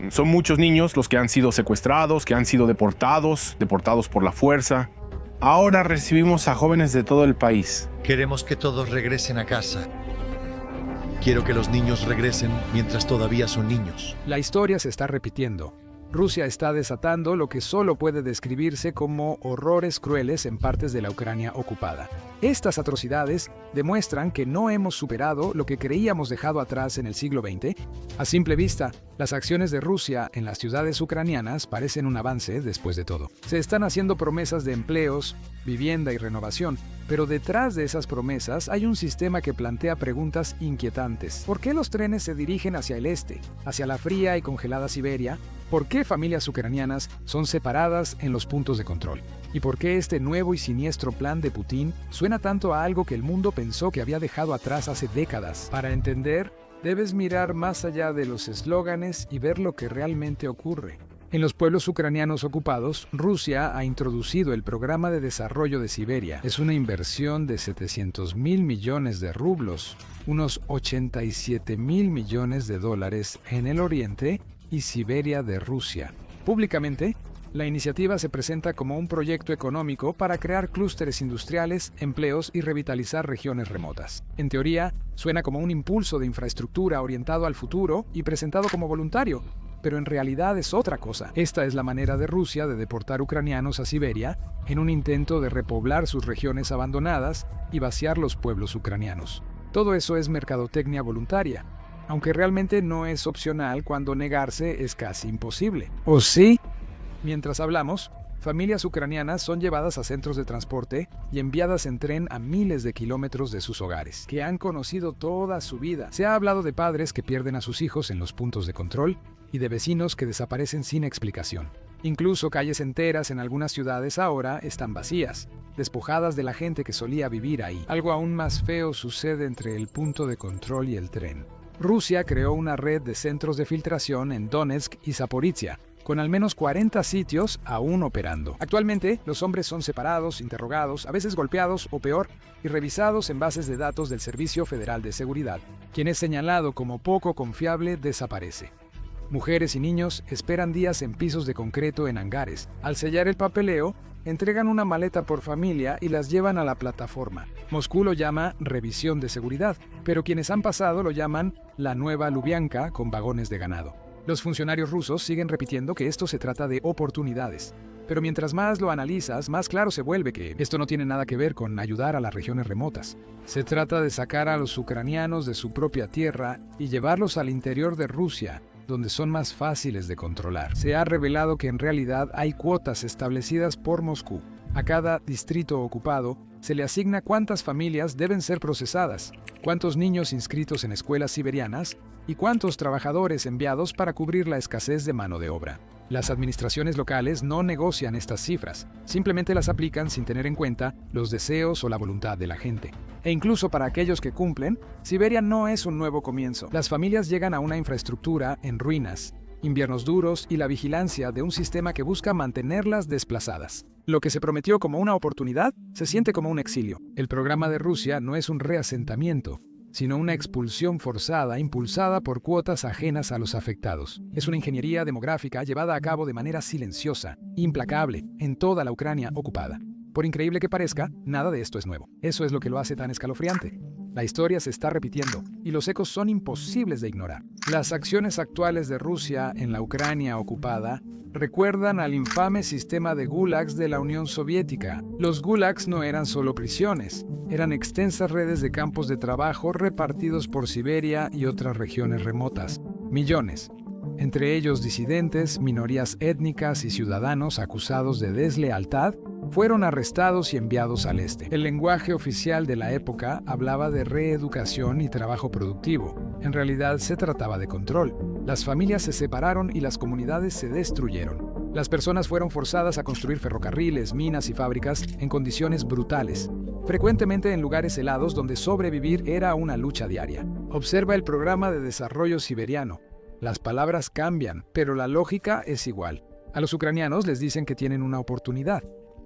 Son muchos niños los que han sido secuestrados, que han sido deportados por la fuerza. Ahora recibimos a jóvenes de todo el país. Queremos que todos regresen a casa. Quiero que los niños regresen mientras todavía son niños. La historia se está repitiendo. Rusia está desatando lo que solo puede describirse como horrores crueles en partes de la Ucrania ocupada. Estas atrocidades demuestran que no hemos superado lo que creíamos dejado atrás en el siglo XX. A simple vista, las acciones de Rusia en las ciudades ucranianas parecen un avance después de todo. Se están haciendo promesas de empleos, vivienda y renovación, pero detrás de esas promesas hay un sistema que plantea preguntas inquietantes. ¿Por qué los trenes se dirigen hacia el este, hacia la fría y congelada Siberia? ¿Por qué familias ucranianas son separadas en los puntos de control? ¿Y por qué este nuevo y siniestro plan de Putin suena tanto a algo que el mundo pensó que había dejado atrás hace décadas? Para entender, debes mirar más allá de los eslóganes y ver lo que realmente ocurre. En los pueblos ucranianos ocupados, Rusia ha introducido el Programa de Desarrollo de Siberia. Es una inversión de 700.000 millones de rublos, unos 87.000 millones de dólares en el oriente y Siberia de Rusia. Públicamente, la iniciativa se presenta como un proyecto económico para crear clústeres industriales, empleos y revitalizar regiones remotas. En teoría, suena como un impulso de infraestructura orientado al futuro y presentado como voluntario, pero en realidad es otra cosa. Esta es la manera de Rusia de deportar ucranianos a Siberia en un intento de repoblar sus regiones abandonadas y vaciar los pueblos ucranianos. Todo eso es mercadotecnia voluntaria, aunque realmente no es opcional cuando negarse es casi imposible. ¿O sí? Mientras hablamos, familias ucranianas son llevadas a centros de transporte y enviadas en tren a miles de kilómetros de sus hogares, que han conocido toda su vida. Se ha hablado de padres que pierden a sus hijos en los puntos de control y de vecinos que desaparecen sin explicación. Incluso calles enteras en algunas ciudades ahora están vacías, despojadas de la gente que solía vivir ahí. Algo aún más feo sucede entre el punto de control y el tren. Rusia creó una red de centros de filtración en Donetsk y Zaporizhia, con al menos 40 sitios aún operando. Actualmente, los hombres son separados, interrogados, a veces golpeados o peor, y revisados en bases de datos del Servicio Federal de Seguridad. Quien es señalado como poco confiable desaparece. Mujeres y niños esperan días en pisos de concreto en hangares. Al sellar el papeleo, entregan una maleta por familia y las llevan a la plataforma. Moscú lo llama revisión de seguridad, pero quienes han pasado lo llaman la nueva Lubianka con vagones de ganado. Los funcionarios rusos siguen repitiendo que esto se trata de oportunidades. Pero mientras más lo analizas, más claro se vuelve que esto no tiene nada que ver con ayudar a las regiones remotas. Se trata de sacar a los ucranianos de su propia tierra y llevarlos al interior de Rusia, donde son más fáciles de controlar. Se ha revelado que en realidad hay cuotas establecidas por Moscú. A cada distrito ocupado se le asigna cuántas familias deben ser procesadas, cuántos niños inscritos en escuelas siberianas y cuántos trabajadores enviados para cubrir la escasez de mano de obra. Las administraciones locales no negocian estas cifras, simplemente las aplican sin tener en cuenta los deseos o la voluntad de la gente. E incluso para aquellos que cumplen, Siberia no es un nuevo comienzo. Las familias llegan a una infraestructura en ruinas, inviernos duros y la vigilancia de un sistema que busca mantenerlas desplazadas. Lo que se prometió como una oportunidad se siente como un exilio. El programa de Rusia no es un reasentamiento, sino una expulsión forzada impulsada por cuotas ajenas a los afectados. Es una ingeniería demográfica llevada a cabo de manera silenciosa, implacable, en toda la Ucrania ocupada. Por increíble que parezca, nada de esto es nuevo. Eso es lo que lo hace tan escalofriante. La historia se está repitiendo, y los ecos son imposibles de ignorar. Las acciones actuales de Rusia en la Ucrania ocupada recuerdan al infame sistema de gulags de la Unión Soviética. Los gulags no eran solo prisiones, eran extensas redes de campos de trabajo repartidos por Siberia y otras regiones remotas. Millones, entre ellos disidentes, minorías étnicas y ciudadanos acusados de deslealtad, fueron arrestados y enviados al este. El lenguaje oficial de la época hablaba de reeducación y trabajo productivo. En realidad se trataba de control. Las familias se separaron y las comunidades se destruyeron. Las personas fueron forzadas a construir ferrocarriles, minas y fábricas en condiciones brutales, frecuentemente en lugares helados donde sobrevivir era una lucha diaria. Observa el programa de desarrollo siberiano. Las palabras cambian, pero la lógica es igual. A los ucranianos les dicen que tienen una oportunidad,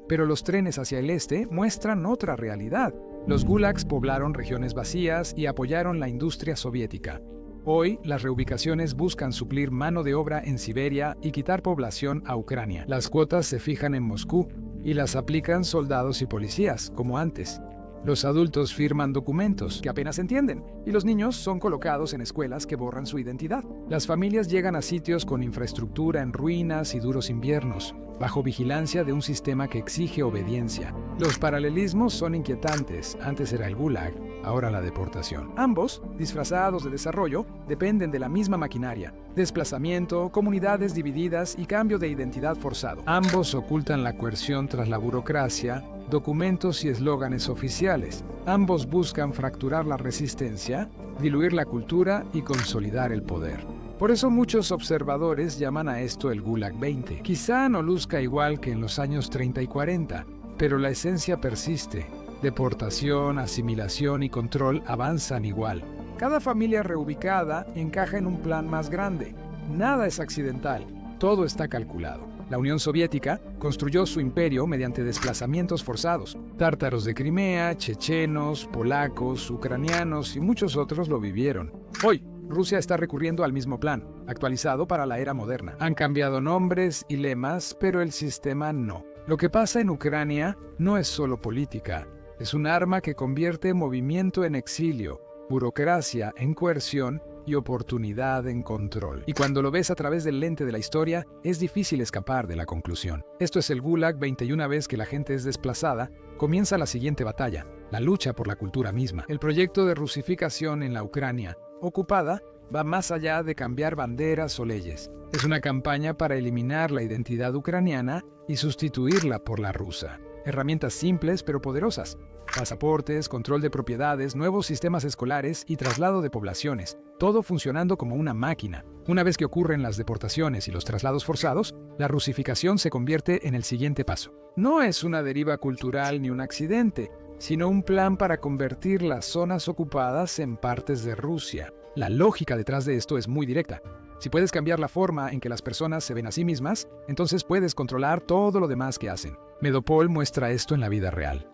pero los trenes hacia el este muestran otra realidad. Los gulags poblaron regiones vacías y apoyaron la industria soviética. Hoy, las reubicaciones buscan suplir mano de obra en Siberia y quitar población a Ucrania. Las cuotas se fijan en Moscú y las aplican soldados y policías, como antes. Los adultos firman documentos que apenas entienden y los niños son colocados en escuelas que borran su identidad. Las familias llegan a sitios con infraestructura en ruinas y duros inviernos, bajo vigilancia de un sistema que exige obediencia. Los paralelismos son inquietantes. Antes era el Gulag, ahora la deportación. Ambos, disfrazados de desarrollo, dependen de la misma maquinaria. Desplazamiento, comunidades divididas y cambio de identidad forzado. Ambos ocultan la coerción tras la burocracia, documentos y eslóganes oficiales. Ambos buscan fracturar la resistencia, diluir la cultura y consolidar el poder. Por eso muchos observadores llaman a esto el Gulag 20. Quizá no luzca igual que en los años 30 y 40, pero la esencia persiste. Deportación, asimilación y control avanzan igual. Cada familia reubicada encaja en un plan más grande. Nada es accidental, todo está calculado. La Unión Soviética construyó su imperio mediante desplazamientos forzados. Tártaros de Crimea, chechenos, polacos, ucranianos y muchos otros lo vivieron. Hoy, Rusia está recurriendo al mismo plan, actualizado para la era moderna. Han cambiado nombres y lemas, pero el sistema no. Lo que pasa en Ucrania no es solo política, es un arma que convierte movimiento en exilio, burocracia en coerción y oportunidad en control. Y cuando lo ves a través del lente de la historia, es difícil escapar de la conclusión. Esto es el Gulag 21 vez que la gente es desplazada, comienza la siguiente batalla, la lucha por la cultura misma. El proyecto de rusificación en la Ucrania ocupada va más allá de cambiar banderas o leyes. Es una campaña para eliminar la identidad ucraniana y sustituirla por la rusa. Herramientas simples pero poderosas. Pasaportes, control de propiedades, nuevos sistemas escolares y traslado de poblaciones. Todo funcionando como una máquina. Una vez que ocurren las deportaciones y los traslados forzados, la rusificación se convierte en el siguiente paso. No es una deriva cultural ni un accidente, sino un plan para convertir las zonas ocupadas en partes de Rusia. La lógica detrás de esto es muy directa. Si puedes cambiar la forma en que las personas se ven a sí mismas, entonces puedes controlar todo lo demás que hacen. Medopol muestra esto en la vida real.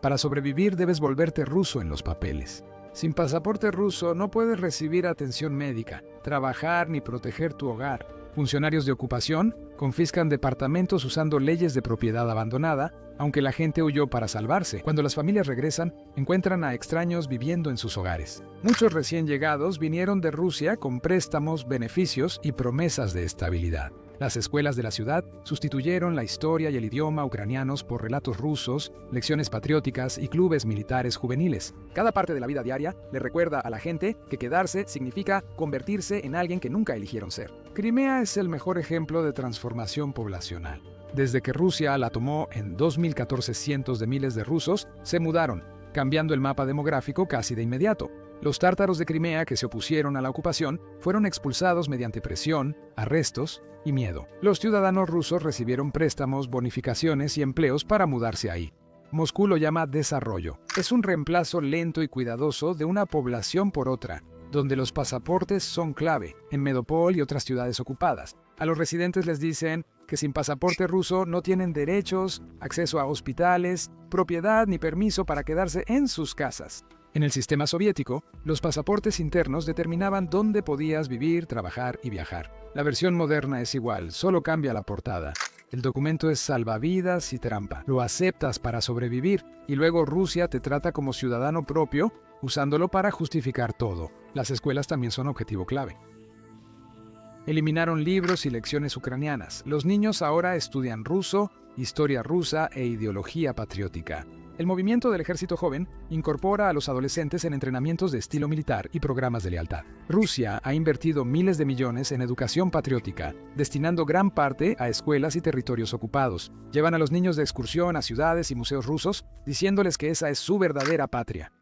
Para sobrevivir debes volverte ruso en los papeles. Sin pasaporte ruso no puedes recibir atención médica, trabajar ni proteger tu hogar. Funcionarios de ocupación confiscan departamentos usando leyes de propiedad abandonada, aunque la gente huyó para salvarse. Cuando las familias regresan, encuentran a extraños viviendo en sus hogares. Muchos recién llegados vinieron de Rusia con préstamos, beneficios y promesas de estabilidad. Las escuelas de la ciudad sustituyeron la historia y el idioma ucranianos por relatos rusos, lecciones patrióticas y clubes militares juveniles. Cada parte de la vida diaria le recuerda a la gente que quedarse significa convertirse en alguien que nunca eligieron ser. Crimea es el mejor ejemplo de transformación poblacional. Desde que Rusia la tomó en 2014, cientos de miles de rusos se mudaron, cambiando el mapa demográfico casi de inmediato. Los tártaros de Crimea que se opusieron a la ocupación fueron expulsados mediante presión, arrestos y miedo. Los ciudadanos rusos recibieron préstamos, bonificaciones y empleos para mudarse ahí. Moscú lo llama desarrollo. Es un reemplazo lento y cuidadoso de una población por otra, donde los pasaportes son clave, en Medopol y otras ciudades ocupadas. A los residentes les dicen que sin pasaporte ruso no tienen derechos, acceso a hospitales, propiedad ni permiso para quedarse en sus casas. En el sistema soviético, los pasaportes internos determinaban dónde podías vivir, trabajar y viajar. La versión moderna es igual, solo cambia la portada. El documento es salvavidas y trampa. Lo aceptas para sobrevivir y luego Rusia te trata como ciudadano propio, usándolo para justificar todo. Las escuelas también son objetivo clave. Eliminaron libros y lecciones ucranianas. Los niños ahora estudian ruso, historia rusa e ideología patriótica. El movimiento del ejército joven incorpora a los adolescentes en entrenamientos de estilo militar y programas de lealtad. Rusia ha invertido miles de millones en educación patriótica, destinando gran parte a escuelas y territorios ocupados. Llevan a los niños de excursión a ciudades y museos rusos, diciéndoles que esa es su verdadera patria.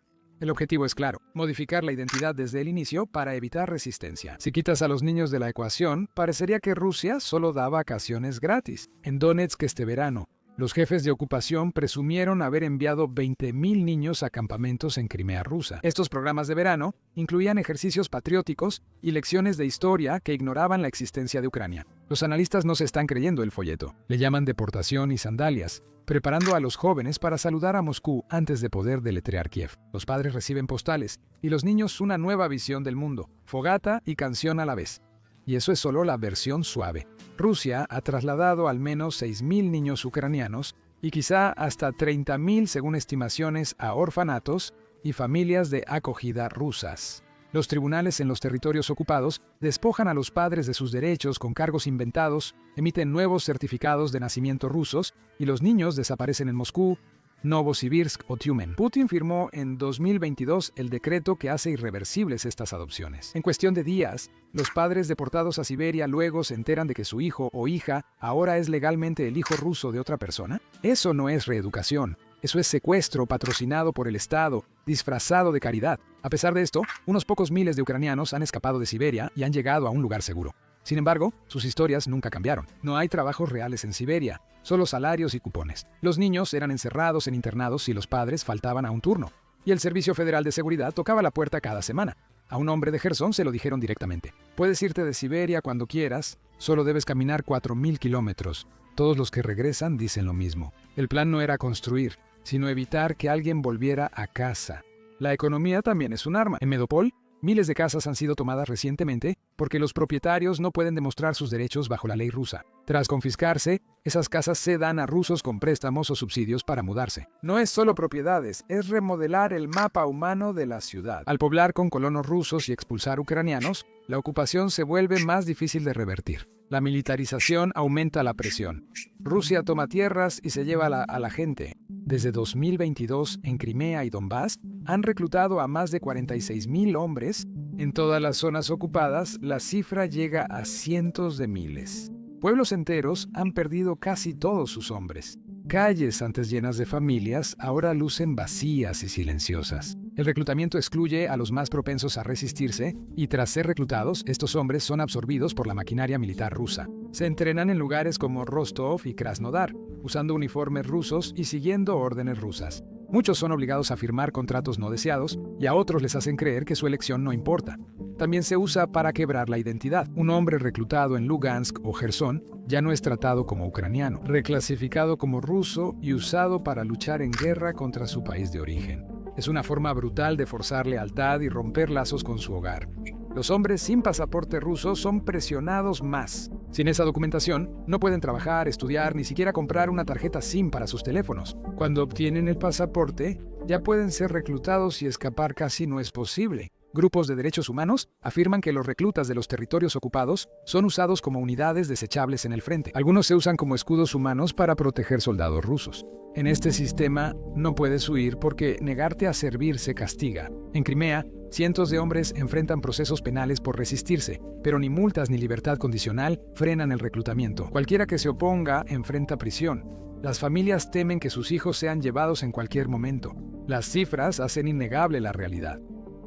El objetivo es claro, modificar la identidad desde el inicio para evitar resistencia. Si quitas a los niños de la ecuación, parecería que Rusia solo da vacaciones gratis. En Donetsk este verano, Los jefes de ocupación presumieron haber enviado 20.000 niños a campamentos en Crimea rusa. Estos programas de verano incluían ejercicios patrióticos y lecciones de historia que ignoraban la existencia de Ucrania. Los analistas no se están creyendo el folleto. Le llaman deportación y sandalias, preparando a los jóvenes para saludar a Moscú antes de poder deletrear Kiev. Los padres reciben postales y los niños una nueva visión del mundo, fogata y canción a la vez. Y eso es solo la versión suave. Rusia ha trasladado al menos 6.000 niños ucranianos y quizá hasta 30.000 según estimaciones a orfanatos y familias de acogida rusas. Los tribunales en los territorios ocupados despojan a los padres de sus derechos con cargos inventados, emiten nuevos certificados de nacimiento rusos y los niños desaparecen en Moscú, Novosibirsk o Tyumen. Putin firmó en 2022 el decreto que hace irreversibles estas adopciones. En cuestión de días, los padres deportados a Siberia luego se enteran de que su hijo o hija ahora es legalmente el hijo ruso de otra persona. Eso no es reeducación. Eso es secuestro patrocinado por el Estado, disfrazado de caridad. A pesar de esto, unos pocos miles de ucranianos han escapado de Siberia y han llegado a un lugar seguro. Sin embargo, sus historias nunca cambiaron. No hay trabajos reales en Siberia, solo salarios y cupones. Los niños eran encerrados en internados si los padres faltaban a un turno, y el Servicio Federal de Seguridad tocaba la puerta cada semana. A un hombre de Jersón se lo dijeron directamente. Puedes irte de Siberia cuando quieras, solo debes caminar 4.000 kilómetros. Todos los que regresan dicen lo mismo. El plan no era construir, sino evitar que alguien volviera a casa. La economía también es un arma. En Medopol, miles de casas han sido tomadas recientemente porque los propietarios no pueden demostrar sus derechos bajo la ley rusa. Tras confiscarse, esas casas se dan a rusos con préstamos o subsidios para mudarse. No es solo propiedades, es remodelar el mapa humano de la ciudad. Al poblar con colonos rusos y expulsar ucranianos, la ocupación se vuelve más difícil de revertir. La militarización aumenta la presión. Rusia toma tierras y se lleva a la gente. Desde 2022, en Crimea y Donbass, han reclutado a más de 46.000 hombres. En todas las zonas ocupadas, la cifra llega a cientos de miles. Pueblos enteros han perdido casi todos sus hombres. Calles antes llenas de familias ahora lucen vacías y silenciosas. El reclutamiento excluye a los más propensos a resistirse y tras ser reclutados, estos hombres son absorbidos por la maquinaria militar rusa. Se entrenan en lugares como Rostov y Krasnodar, usando uniformes rusos y siguiendo órdenes rusas. Muchos son obligados a firmar contratos no deseados y a otros les hacen creer que su elección no importa. También se usa para quebrar la identidad. Un hombre reclutado en Lugansk o Jersón ya no es tratado como ucraniano, reclasificado como ruso y usado para luchar en guerra contra su país de origen. Es una forma brutal de forzar lealtad y romper lazos con su hogar. Los hombres sin pasaporte ruso son presionados más. Sin esa documentación, no pueden trabajar, estudiar, ni siquiera comprar una tarjeta SIM para sus teléfonos. Cuando obtienen el pasaporte, ya pueden ser reclutados y escapar casi no es posible. Grupos de derechos humanos afirman que los reclutas de los territorios ocupados son usados como unidades desechables en el frente. Algunos se usan como escudos humanos para proteger soldados rusos. En este sistema no puedes huir porque negarte a servir se castiga. En Crimea, cientos de hombres enfrentan procesos penales por resistirse, pero ni multas ni libertad condicional frenan el reclutamiento. Cualquiera que se oponga enfrenta prisión. Las familias temen que sus hijos sean llevados en cualquier momento. Las cifras hacen innegable la realidad.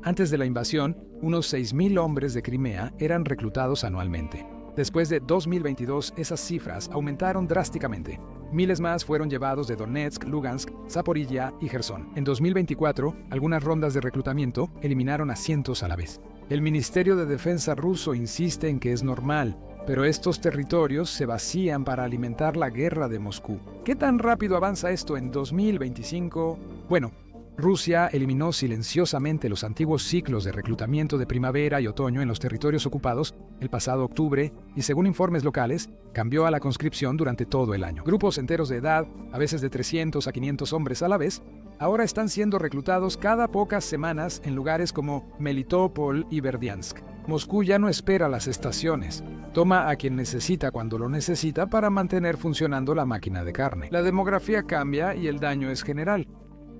Antes de la invasión, unos 6.000 hombres de Crimea eran reclutados anualmente. Después de 2022, esas cifras aumentaron drásticamente. Miles más fueron llevados de Donetsk, Lugansk, Zaporilla y Jersón. En 2024, algunas rondas de reclutamiento eliminaron a cientos a la vez. El Ministerio de Defensa ruso insiste en que es normal, pero estos territorios se vacían para alimentar la guerra de Moscú. ¿Qué tan rápido avanza esto en 2025? Bueno, Rusia eliminó silenciosamente los antiguos ciclos de reclutamiento de primavera y otoño en los territorios ocupados el pasado octubre y, según informes locales, cambió a la conscripción durante todo el año. Grupos enteros de edad, a veces de 300 a 500 hombres a la vez, ahora están siendo reclutados cada pocas semanas en lugares como Melitopol y Berdiansk. Moscú ya no espera las estaciones. Toma a quien necesita cuando lo necesita para mantener funcionando la máquina de carne. La demografía cambia y el daño es general.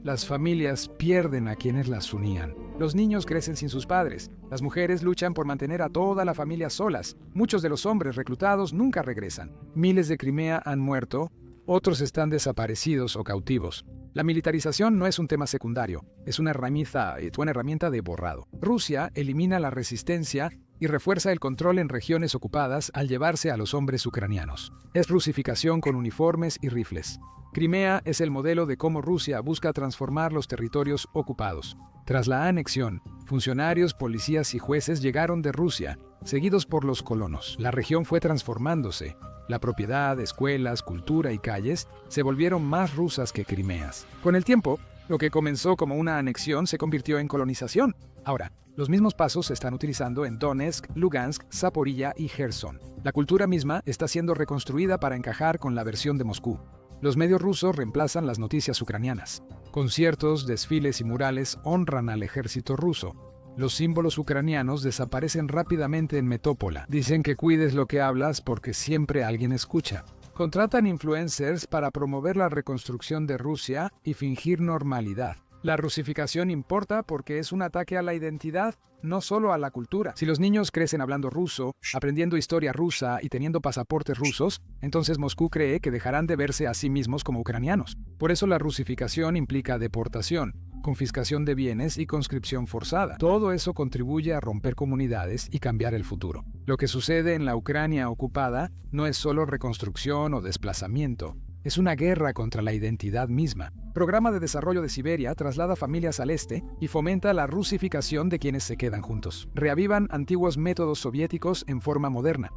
Las familias pierden a quienes las unían. Los niños crecen sin sus padres. Las mujeres luchan por mantener a toda la familia solas. Muchos de los hombres reclutados nunca regresan. Miles de Crimea han muerto, otros están desaparecidos o cautivos. La militarización no es un tema secundario, es una herramienta de borrado. Rusia elimina la resistencia y refuerza el control en regiones ocupadas al llevarse a los hombres ucranianos. Es rusificación con uniformes y rifles. Crimea es el modelo de cómo Rusia busca transformar los territorios ocupados. Tras la anexión, funcionarios, policías y jueces llegaron de Rusia, seguidos por los colonos. La región fue transformándose. La propiedad, escuelas, cultura y calles se volvieron más rusas que crimeas. Con el tiempo, lo que comenzó como una anexión se convirtió en colonización. Ahora, los mismos pasos se están utilizando en Donetsk, Lugansk, Zaporilla y Gerson. La cultura misma está siendo reconstruida para encajar con la versión de Moscú. Los medios rusos reemplazan las noticias ucranianas. Conciertos, desfiles y murales honran al ejército ruso. Los símbolos ucranianos desaparecen rápidamente en Metópola. Dicen que cuides lo que hablas porque siempre alguien escucha. Contratan influencers para promover la reconstrucción de Rusia y fingir normalidad. La rusificación importa porque es un ataque a la identidad, no solo a la cultura. Si los niños crecen hablando ruso, aprendiendo historia rusa y teniendo pasaportes rusos, entonces Moscú cree que dejarán de verse a sí mismos como ucranianos. Por eso la rusificación implica deportación, confiscación de bienes y conscripción forzada. Todo eso contribuye a romper comunidades y cambiar el futuro. Lo que sucede en la Ucrania ocupada no es solo reconstrucción o desplazamiento. Es una guerra contra la identidad misma. Programa de Desarrollo de Siberia traslada familias al este y fomenta la rusificación de quienes se quedan juntos. Reavivan antiguos métodos soviéticos en forma moderna.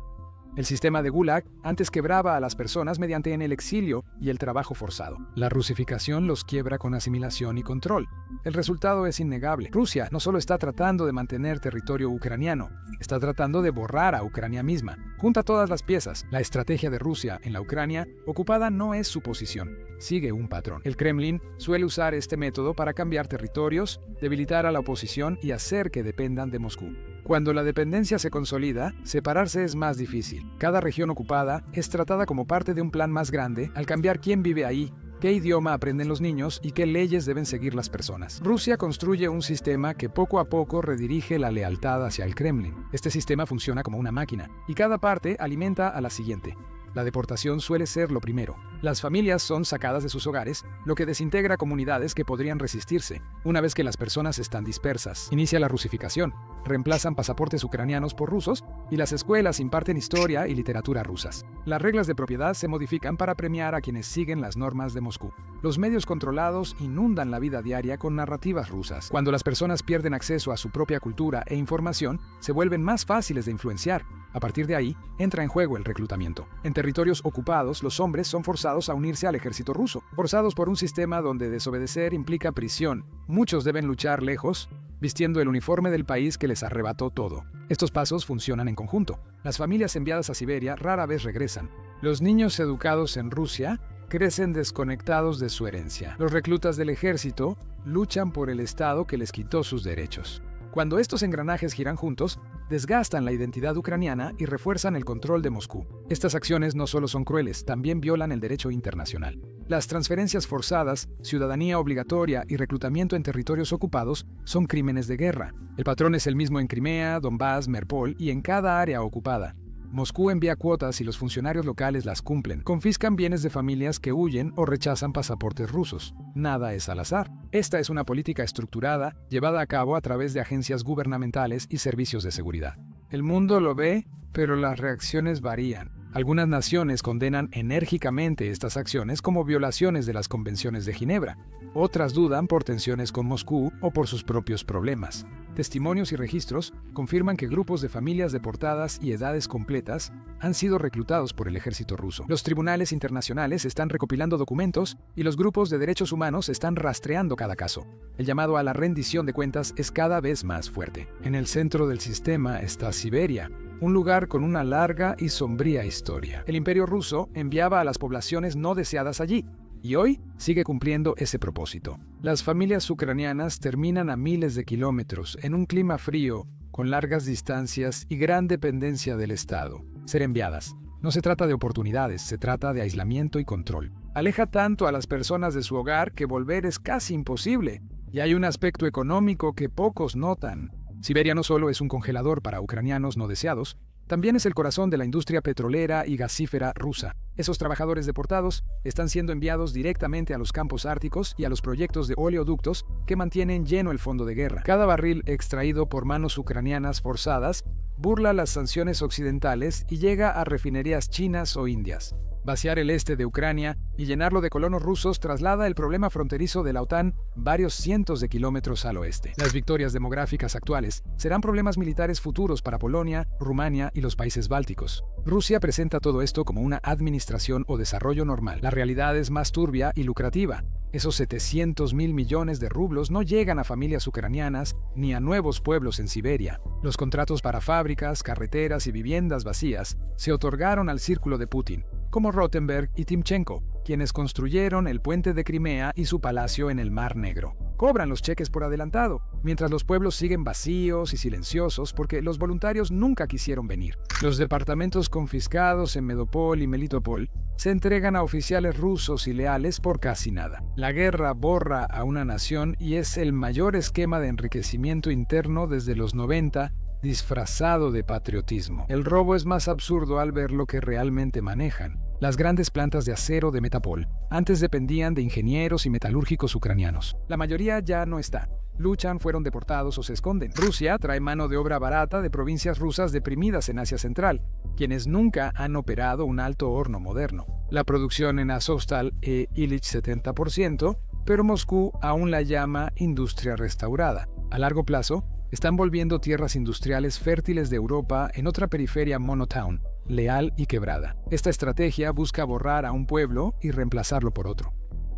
El sistema de Gulag antes quebraba a las personas mediante el exilio y el trabajo forzado. La rusificación los quiebra con asimilación y control. El resultado es innegable. Rusia no solo está tratando de mantener territorio ucraniano, está tratando de borrar a Ucrania misma. Junta todas las piezas. La estrategia de Rusia en la Ucrania ocupada no es su posición, sigue un patrón. El Kremlin suele usar este método para cambiar territorios, debilitar a la oposición y hacer que dependan de Moscú. Cuando la dependencia se consolida, separarse es más difícil. Cada región ocupada es tratada como parte de un plan más grande al cambiar quién vive ahí, qué idioma aprenden los niños y qué leyes deben seguir las personas. Rusia construye un sistema que poco a poco redirige la lealtad hacia el Kremlin. Este sistema funciona como una máquina, y cada parte alimenta a la siguiente. La deportación suele ser lo primero. Las familias son sacadas de sus hogares, lo que desintegra comunidades que podrían resistirse. Una vez que las personas están dispersas, inicia la rusificación. Reemplazan pasaportes ucranianos por rusos y las escuelas imparten historia y literatura rusas. Las reglas de propiedad se modifican para premiar a quienes siguen las normas de Moscú. Los medios controlados inundan la vida diaria con narrativas rusas. Cuando las personas pierden acceso a su propia cultura e información, se vuelven más fáciles de influenciar. A partir de ahí, entra en juego el reclutamiento. En territorios ocupados, los hombres son forzados a unirse al ejército ruso, forzados por un sistema donde desobedecer implica prisión. Muchos deben luchar lejos, vistiendo el uniforme del país que les arrebató todo. Estos pasos funcionan en conjunto. Las familias enviadas a Siberia rara vez regresan. Los niños educados en Rusia crecen desconectados de su herencia. Los reclutas del ejército luchan por el Estado que les quitó sus derechos. Cuando estos engranajes giran juntos, desgastan la identidad ucraniana y refuerzan el control de Moscú. Estas acciones no solo son crueles, también violan el derecho internacional. Las transferencias forzadas, ciudadanía obligatoria y reclutamiento en territorios ocupados son crímenes de guerra. El patrón es el mismo en Crimea, Donbass, Mariupol y en cada área ocupada. Moscú envía cuotas y los funcionarios locales las cumplen. Confiscan bienes de familias que huyen o rechazan pasaportes rusos. Nada es al azar. Esta es una política estructurada, llevada a cabo a través de agencias gubernamentales y servicios de seguridad. El mundo lo ve, pero las reacciones varían. Algunas naciones condenan enérgicamente estas acciones como violaciones de las convenciones de Ginebra. Otras dudan por tensiones con Moscú o por sus propios problemas. Testimonios y registros confirman que grupos de familias deportadas y edades completas han sido reclutados por el ejército ruso. Los tribunales internacionales están recopilando documentos y los grupos de derechos humanos están rastreando cada caso. El llamado a la rendición de cuentas es cada vez más fuerte. En el centro del sistema está Siberia, un lugar con una larga y sombría historia. El Imperio ruso enviaba a las poblaciones no deseadas allí, y hoy sigue cumpliendo ese propósito. Las familias ucranianas terminan a miles de kilómetros en un clima frío, con largas distancias y gran dependencia del Estado. Ser enviadas. No se trata de oportunidades, se trata de aislamiento y control. Aleja tanto a las personas de su hogar que volver es casi imposible, y hay un aspecto económico que pocos notan. Siberia no solo es un congelador para ucranianos no deseados, También es el corazón de la industria petrolera y gasífera rusa. Esos trabajadores deportados están siendo enviados directamente a los campos árticos y a los proyectos de oleoductos que mantienen lleno el fondo de guerra. Cada barril extraído por manos ucranianas forzadas burla las sanciones occidentales y llega a refinerías chinas o indias. Vaciar el este de Ucrania y llenarlo de colonos rusos traslada el problema fronterizo de la OTAN varios cientos de kilómetros al oeste. Las victorias demográficas actuales serán problemas militares futuros para Polonia, Rumania y los países bálticos. Rusia presenta todo esto como una administración o desarrollo normal. La realidad es más turbia y lucrativa. Esos 700.000 millones de rublos no llegan a familias ucranianas ni a nuevos pueblos en Siberia. Los contratos para fábricas, carreteras y viviendas vacías se otorgaron al círculo de Putin, como Rottenberg y Timchenko, quienes construyeron el puente de Crimea y su palacio en el Mar Negro. Cobran los cheques por adelantado, mientras los pueblos siguen vacíos y silenciosos porque los voluntarios nunca quisieron venir. Los departamentos confiscados en Medopol y Melitopol se entregan a oficiales rusos y leales por casi nada. La guerra borra a una nación y es el mayor esquema de enriquecimiento interno desde los 90, disfrazado de patriotismo. El robo es más absurdo al ver lo que realmente manejan. Las grandes plantas de acero de Metapol antes dependían de ingenieros y metalúrgicos ucranianos. La mayoría ya no está. Luchan, fueron deportados o se esconden. Rusia trae mano de obra barata de provincias rusas deprimidas en Asia Central, quienes nunca han operado un alto horno moderno. La producción en Azovstal e Illich 70%, pero Moscú aún la llama industria restaurada. A largo plazo, están volviendo tierras industriales fértiles de Europa en otra periferia monotown, leal y quebrada. Esta estrategia busca borrar a un pueblo y reemplazarlo por otro.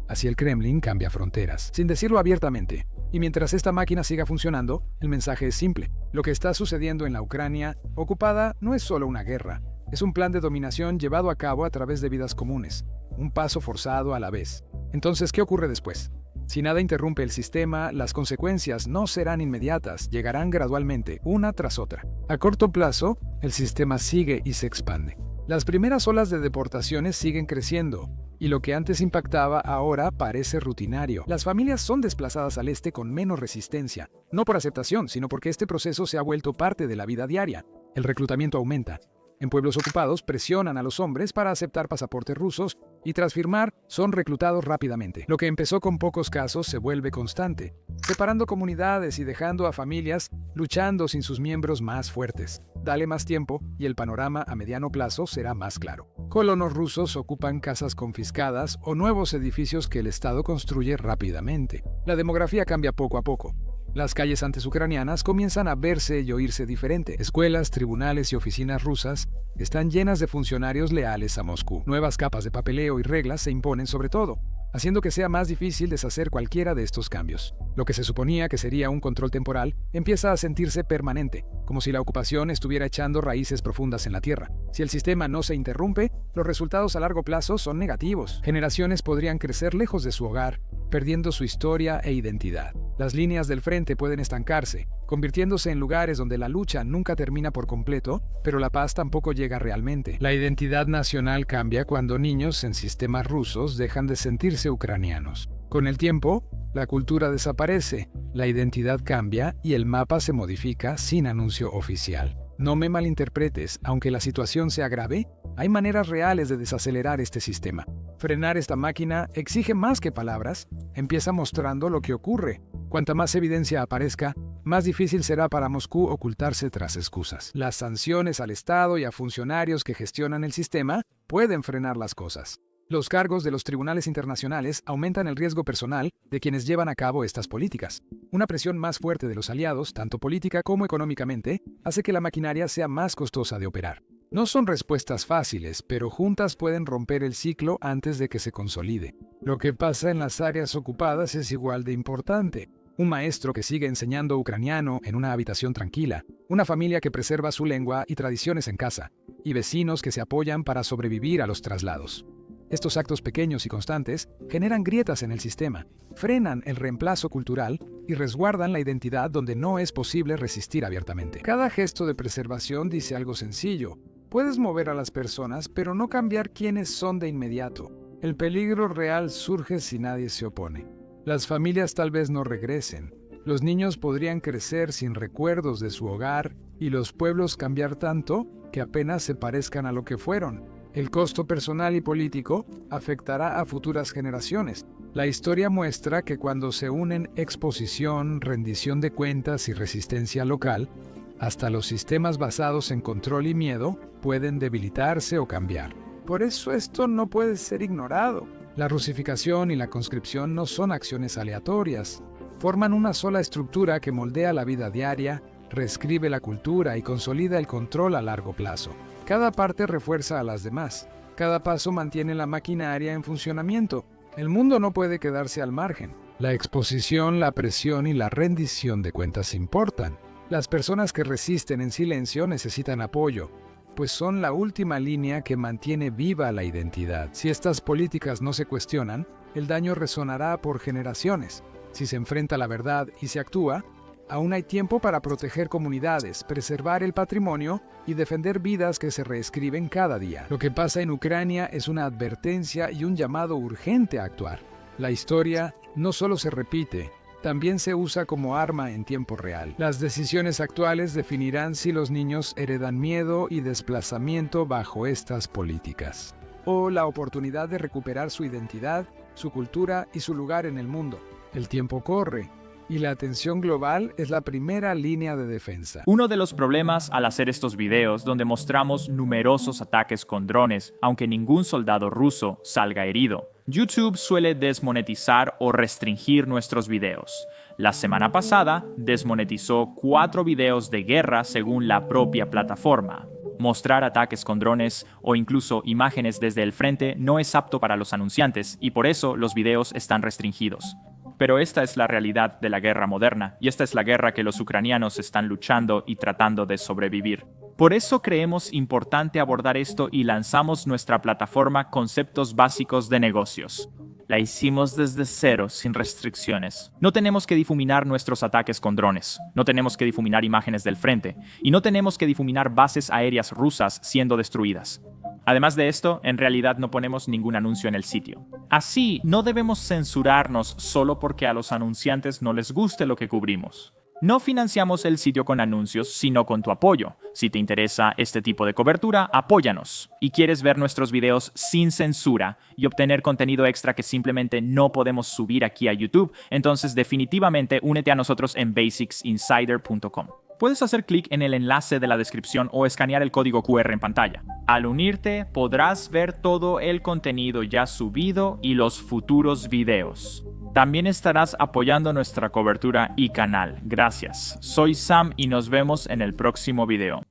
Así el Kremlin cambia fronteras, sin decirlo abiertamente. Y mientras esta máquina siga funcionando, el mensaje es simple. Lo que está sucediendo en la Ucrania ocupada no es solo una guerra, es un plan de dominación llevado a cabo a través de vidas comunes, un paso forzado a la vez. Entonces, ¿qué ocurre después? Si nada interrumpe el sistema, las consecuencias no serán inmediatas, llegarán gradualmente, una tras otra. A corto plazo, el sistema sigue y se expande. Las primeras olas de deportaciones siguen creciendo, y lo que antes impactaba ahora parece rutinario. Las familias son desplazadas al este con menos resistencia, no por aceptación, sino porque este proceso se ha vuelto parte de la vida diaria. El reclutamiento aumenta. En pueblos ocupados presionan a los hombres para aceptar pasaportes rusos y tras firmar son reclutados rápidamente. Lo que empezó con pocos casos se vuelve constante, separando comunidades y dejando a familias luchando sin sus miembros más fuertes. Dale más tiempo y el panorama a mediano plazo será más claro. Colonos rusos ocupan casas confiscadas o nuevos edificios que el Estado construye rápidamente. La demografía cambia poco a poco. Las calles antes ucranianas comienzan a verse y oírse diferente. Escuelas, tribunales y oficinas rusas están llenas de funcionarios leales a Moscú. Nuevas capas de papeleo y reglas se imponen sobre todo, haciendo que sea más difícil deshacer cualquiera de estos cambios. Lo que se suponía que sería un control temporal empieza a sentirse permanente, como si la ocupación estuviera echando raíces profundas en la tierra. Si el sistema no se interrumpe, los resultados a largo plazo son negativos. Generaciones podrían crecer lejos de su hogar, perdiendo su historia e identidad. Las líneas del frente pueden estancarse, convirtiéndose en lugares donde la lucha nunca termina por completo, pero la paz tampoco llega realmente. La identidad nacional cambia cuando niños en sistemas rusos dejan de sentirse ucranianos. Con el tiempo, la cultura desaparece, la identidad cambia y el mapa se modifica sin anuncio oficial. No me malinterpretes, aunque la situación sea grave, hay maneras reales de desacelerar este sistema. Frenar esta máquina exige más que palabras, empieza mostrando lo que ocurre. Cuanta más evidencia aparezca, más difícil será para Moscú ocultarse tras excusas. Las sanciones al Estado y a funcionarios que gestionan el sistema pueden frenar las cosas. Los cargos de los tribunales internacionales aumentan el riesgo personal de quienes llevan a cabo estas políticas. Una presión más fuerte de los aliados, tanto política como económicamente, hace que la maquinaria sea más costosa de operar. No son respuestas fáciles, pero juntas pueden romper el ciclo antes de que se consolide. Lo que pasa en las áreas ocupadas es igual de importante. Un maestro que sigue enseñando ucraniano en una habitación tranquila, una familia que preserva su lengua y tradiciones en casa, y vecinos que se apoyan para sobrevivir a los traslados. Estos actos pequeños y constantes generan grietas en el sistema, frenan el reemplazo cultural y resguardan la identidad donde no es posible resistir abiertamente. Cada gesto de preservación dice algo sencillo. Puedes mover a las personas, pero no cambiar quiénes son de inmediato. El peligro real surge si nadie se opone. Las familias tal vez no regresen. Los niños podrían crecer sin recuerdos de su hogar y los pueblos cambiar tanto que apenas se parezcan a lo que fueron. El costo personal y político afectará a futuras generaciones. La historia muestra que cuando se unen exposición, rendición de cuentas y resistencia local, hasta los sistemas basados en control y miedo pueden debilitarse o cambiar. Por eso esto no puede ser ignorado. La rusificación y la conscripción no son acciones aleatorias. Forman una sola estructura que moldea la vida diaria, reescribe la cultura y consolida el control a largo plazo. Cada parte refuerza a las demás. Cada paso mantiene la maquinaria en funcionamiento. El mundo no puede quedarse al margen. La exposición, la presión y la rendición de cuentas importan. Las personas que resisten en silencio necesitan apoyo, pues son la última línea que mantiene viva la identidad. Si estas políticas no se cuestionan, el daño resonará por generaciones. Si se enfrenta la verdad y se actúa, aún hay tiempo para proteger comunidades, preservar el patrimonio y defender vidas que se reescriben cada día. Lo que pasa en Ucrania es una advertencia y un llamado urgente a actuar. La historia no solo se repite, también se usa como arma en tiempo real. Las decisiones actuales definirán si los niños heredan miedo y desplazamiento bajo estas políticas, o la oportunidad de recuperar su identidad, su cultura y su lugar en el mundo. El tiempo corre, y la atención global es la primera línea de defensa. Uno de los problemas al hacer estos videos donde mostramos numerosos ataques con drones, aunque ningún soldado ruso salga herido, YouTube suele desmonetizar o restringir nuestros videos. La semana pasada desmonetizó 4 videos de guerra según la propia plataforma. Mostrar ataques con drones o incluso imágenes desde el frente no es apto para los anunciantes y por eso los videos están restringidos. Pero esta es la realidad de la guerra moderna, y esta es la guerra que los ucranianos están luchando y tratando de sobrevivir. Por eso creemos importante abordar esto y lanzamos nuestra plataforma Conceptos Básicos de Negocios. La hicimos desde cero, sin restricciones. No tenemos que difuminar nuestros ataques con drones, no tenemos que difuminar imágenes del frente, y no tenemos que difuminar bases aéreas rusas siendo destruidas. Además de esto, en realidad no ponemos ningún anuncio en el sitio. Así, no debemos censurarnos solo porque a los anunciantes no les guste lo que cubrimos. No financiamos el sitio con anuncios, sino con tu apoyo. Si te interesa este tipo de cobertura, apóyanos. Y quieres ver nuestros videos sin censura y obtener contenido extra que simplemente no podemos subir aquí a YouTube, entonces definitivamente únete a nosotros en basicsinsider.com. Puedes hacer clic en el enlace de la descripción o escanear el código QR en pantalla. Al unirte, podrás ver todo el contenido ya subido y los futuros videos. También estarás apoyando nuestra cobertura y canal. Gracias. Soy Sam y nos vemos en el próximo video.